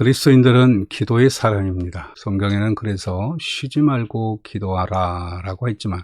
그리스도인들은 기도의 사람입니다. 성경에는 그래서 쉬지 말고 기도하라 라고 했지만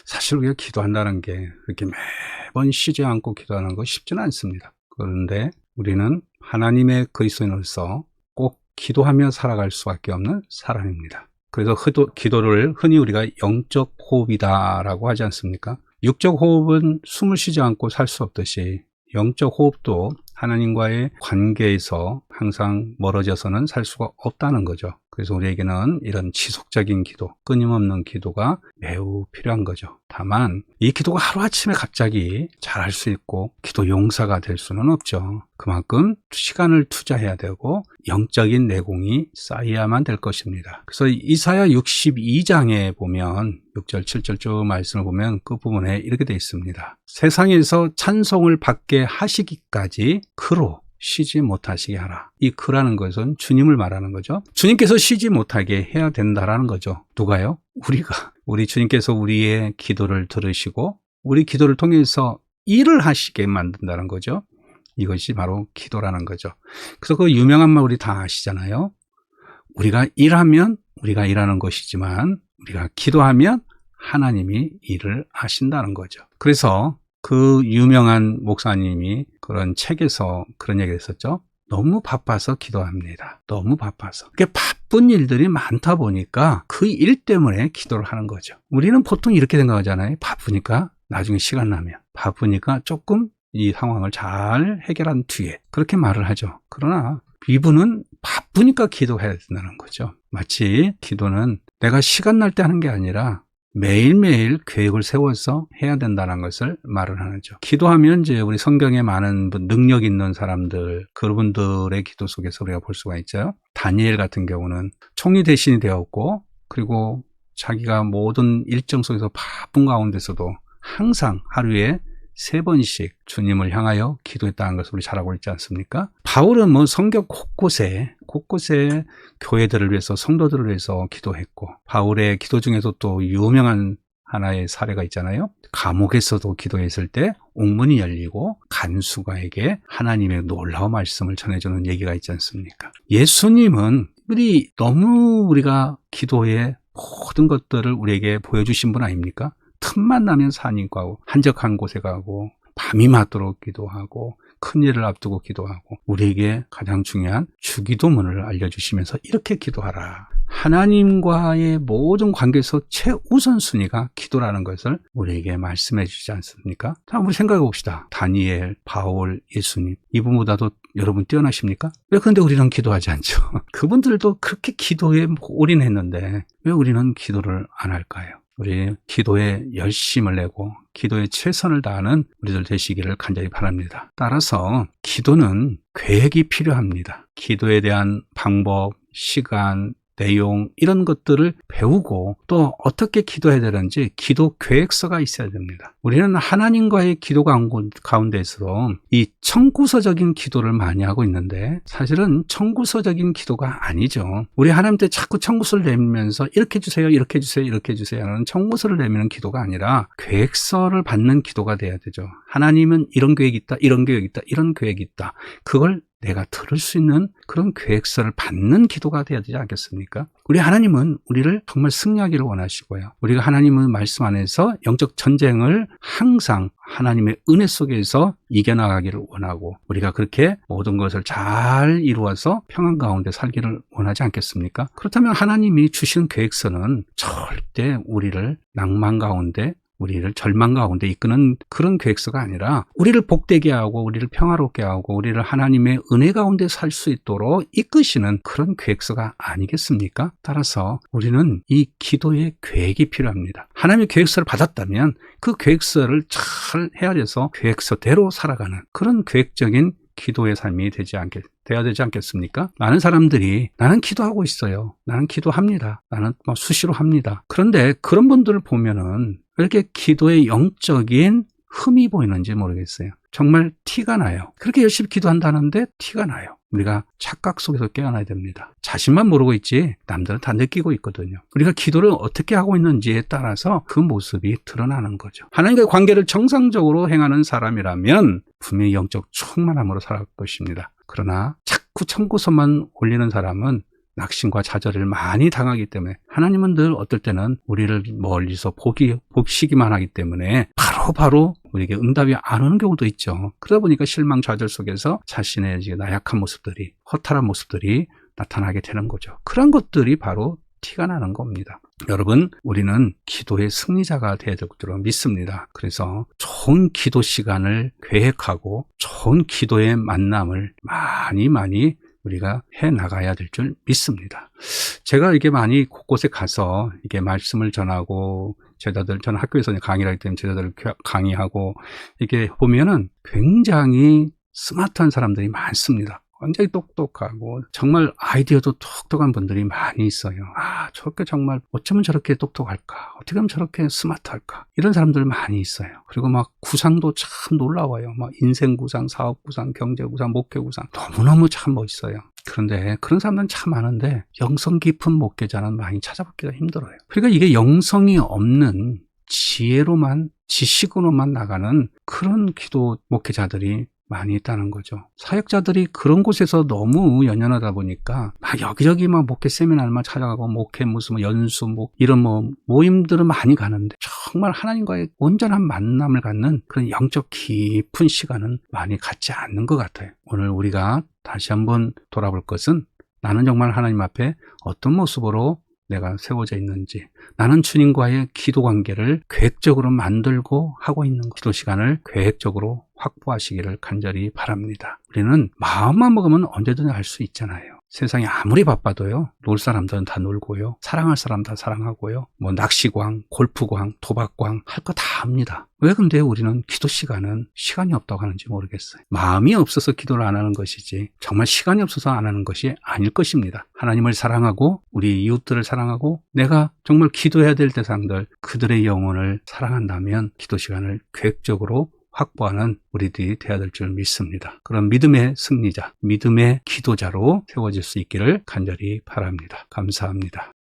사실 우리가 기도한다는 게 그렇게 매번 쉬지 않고 기도하는 거 쉽지는 않습니다. 그런데 우리는 하나님의 그리스도인으로서 꼭 기도하며 살아갈 수밖에 없는 사람입니다. 그래서 기도를 흔히 우리가 영적 호흡이다 라고 하지 않습니까? 육적 호흡은 숨을 쉬지 않고 살 수 없듯이 영적 호흡도 하나님과의 관계에서 항상 멀어져서는 살 수가 없다는 거죠. 그래서 우리에게는 이런 지속적인 기도, 끊임없는 기도가 매우 필요한 거죠. 다만 이 기도가 하루아침에 갑자기 잘할 수 있고 기도 용사가 될 수는 없죠. 그만큼 시간을 투자해야 되고 영적인 내공이 쌓여야만 될 것입니다. 그래서 이사야 62장에 보면 6절, 7절 쭉 말씀을 보면 그 부분에 이렇게 되어 있습니다. 세상에서 찬송을 받게 하시기까지 그로 쉬지 못하시게 하라. 이 그라는 것은 주님을 말하는 거죠. 주님께서 쉬지 못하게 해야 된다라는 거죠. 누가요? 우리가. 우리 주님께서 우리의 기도를 들으시고 우리 기도를 통해서 일을 하시게 만든다는 거죠. 이것이 바로 기도라는 거죠. 그래서 그 유명한 말 우리 다 아시잖아요. 우리가 일하면 우리가 일하는 것이지만 우리가 기도하면 하나님이 일을 하신다는 거죠. 그래서 그 유명한 목사님이 그런 책에서 그런 얘기를 했었죠. 너무 바빠서 기도합니다. 너무 바빠서. 그게 바쁜 일들이 많다 보니까 그 일 때문에 기도를 하는 거죠. 우리는 보통 이렇게 생각하잖아요. 바쁘니까 나중에 시간 나면. 바쁘니까 조금 이 상황을 잘 해결한 뒤에 그렇게 말을 하죠. 그러나 이분은 바쁘니까 기도해야 된다는 거죠. 마치 기도는 내가 시간 날 때 하는 게 아니라 매일매일 계획을 세워서 해야 된다는 것을 말을 하죠. 기도하면 이제 우리 성경에 많은 능력 있는 사람들, 그분들의 기도 속에서 우리가 볼 수가 있죠. 다니엘 같은 경우는 총리 대신이 되었고, 그리고 자기가 모든 일정 속에서 바쁜 가운데서도 항상 하루에 3번씩 주님을 향하여 기도했다는 것을 우리 잘 알고 있지 않습니까? 바울은 뭐 성경 곳곳에 교회들을 위해서 성도들을 위해서 기도했고, 바울의 기도 중에서 또 유명한 하나의 사례가 있잖아요. 감옥에서도 기도했을 때 옥문이 열리고 간수가에게 하나님의 놀라운 말씀을 전해주는 얘기가 있지 않습니까? 예수님은 우리가 기도의 모든 것들을 우리에게 보여주신 분 아닙니까? 틈만 나면 산이 가고 한적한 곳에 가고 밤이 맞도록 기도하고 큰일을 앞두고 기도하고 우리에게 가장 중요한 주기도문을 알려주시면서 이렇게 기도하라. 하나님과의 모든 관계에서 최우선순위가 기도라는 것을 우리에게 말씀해 주지 않습니까? 자, 우리 생각해 봅시다. 다니엘, 바울, 예수님 이분보다도 여러분 뛰어나십니까? 왜 근데 우리는 기도하지 않죠? 그분들도 그렇게 기도에 올인했는데 왜 우리는 기도를 안 할까요? 우리 기도에 열심을 내고 기도에 최선을 다하는 우리들 되시기를 간절히 바랍니다. 따라서 기도는 계획이 필요합니다. 기도에 대한 방법, 시간, 내용 이런 것들을 배우고 또 어떻게 기도해야 되는지 기도 계획서가 있어야 됩니다. 우리는 하나님과의 기도 가운데서 이 청구서적인 기도를 많이 하고 있는데 사실은 청구서적인 기도가 아니죠. 우리 하나님한테 자꾸 청구서를 내면서 이렇게 해주세요, 이렇게 해주세요, 이렇게 해주세요 하는 청구서를 내미는 기도가 아니라 계획서를 받는 기도가 돼야 되죠. 하나님은 이런 계획이 있다, 이런 계획이 있다, 이런 계획이 있다. 그걸 내가 들을 수 있는 그런 계획서를 받는 기도가 되어야 되지 않겠습니까? 우리 하나님은 우리를 정말 승리하기를 원하시고요. 우리가 하나님의 말씀 안에서 영적 전쟁을 항상 하나님의 은혜 속에서 이겨나가기를 원하고 우리가 그렇게 모든 것을 잘 이루어서 평안 가운데 살기를 원하지 않겠습니까? 그렇다면 하나님이 주신 계획서는 절대 우리를 낭만 가운데 우리를 절망 가운데 이끄는 그런 계획서가 아니라 우리를 복되게 하고 우리를 평화롭게 하고 우리를 하나님의 은혜 가운데 살 수 있도록 이끄시는 그런 계획서가 아니겠습니까? 따라서 우리는 이 기도의 계획이 필요합니다. 하나님의 계획서를 받았다면 그 계획서를 잘 헤아려서 계획서대로 살아가는 그런 계획적인 기도의 삶이 돼야 되지 않겠습니까? 많은 사람들이 나는 기도하고 있어요. 나는 기도합니다. 나는 수시로 합니다. 그런데 그런 분들을 보면은 왜 이렇게 기도의 영적인 흠이 보이는지 모르겠어요. 정말 티가 나요. 그렇게 열심히 기도한다는데 티가 나요. 우리가 착각 속에서 깨어나야 됩니다. 자신만 모르고 있지 남들은 다 느끼고 있거든요. 우리가 기도를 어떻게 하고 있는지에 따라서 그 모습이 드러나는 거죠. 하나님과의 관계를 정상적으로 행하는 사람이라면 분명히 영적 충만함으로 살아갈 것입니다. 그러나 자꾸 청구서만 올리는 사람은 낙심과 좌절을 많이 당하기 때문에 하나님은 늘 어떨 때는 우리를 멀리서 보시기만 하기 때문에 바로 우리에게 응답이 안 오는 경우도 있죠. 그러다 보니까 실망 좌절 속에서 자신의 나약한 모습들이, 허탈한 모습들이 나타나게 되는 거죠. 그런 것들이 바로 티가 나는 겁니다. 여러분, 우리는 기도의 승리자가 되어야 될 줄로 믿습니다. 그래서 좋은 기도 시간을 계획하고 좋은 기도의 만남을 많이 우리가 해 나가야 될 줄 믿습니다. 제가 이게 많이 곳곳에 가서 이게 말씀을 전하고 저는 학교에서 강의를 하기 때문에 제자들을 강의하고 이게 보면은 굉장히 스마트한 사람들이 많습니다. 굉장히 똑똑하고 정말 아이디어도 똑똑한 분들이 많이 있어요. 저렇게 정말 어쩌면 저렇게 똑똑할까? 어떻게 하면 저렇게 스마트할까? 이런 사람들 많이 있어요. 그리고 막 구상도 참 놀라워요. 막 인생 구상, 사업 구상, 경제 구상, 목회 구상 너무너무 참 멋있어요. 그런데 그런 사람들은 참 많은데 영성 깊은 목회자는 많이 찾아보기가 힘들어요. 그러니까 이게 영성이 없는 지혜로만, 지식으로만 나가는 그런 기도 목회자들이 많이 있다는 거죠. 사역자들이 그런 곳에서 너무 연연하다 보니까 막 여기저기 막 목회 세미나만 찾아가고 목회 무슨 연수 이런 모임들은 많이 가는데 정말 하나님과의 온전한 만남을 갖는 그런 영적 깊은 시간은 많이 갖지 않는 것 같아요. 오늘 우리가 다시 한번 돌아볼 것은 나는 정말 하나님 앞에 어떤 모습으로 내가 세워져 있는지, 나는 주님과의 기도 관계를 계획적으로 만들고 하고 있는 것, 기도 시간을 계획적으로 확보하시기를 간절히 바랍니다. 우리는 마음만 먹으면 언제든 할 수 있잖아요. 세상이 아무리 바빠도요, 놀 사람들은 다 놀고요, 사랑할 사람 다 사랑하고요, 낚시광, 골프광, 도박광 할 거 다 합니다. 왜 근데 우리는 기도 시간은 시간이 없다고 하는지 모르겠어요. 마음이 없어서 기도를 안 하는 것이지 정말 시간이 없어서 안 하는 것이 아닐 것입니다. 하나님을 사랑하고 우리 이웃들을 사랑하고 내가 정말 기도해야 될 대상들, 그들의 영혼을 사랑한다면 기도 시간을 계획적으로 확보하는 우리들이 되어야 될 줄 믿습니다. 그런 믿음의 승리자, 믿음의 기도자로 세워질 수 있기를 간절히 바랍니다. 감사합니다.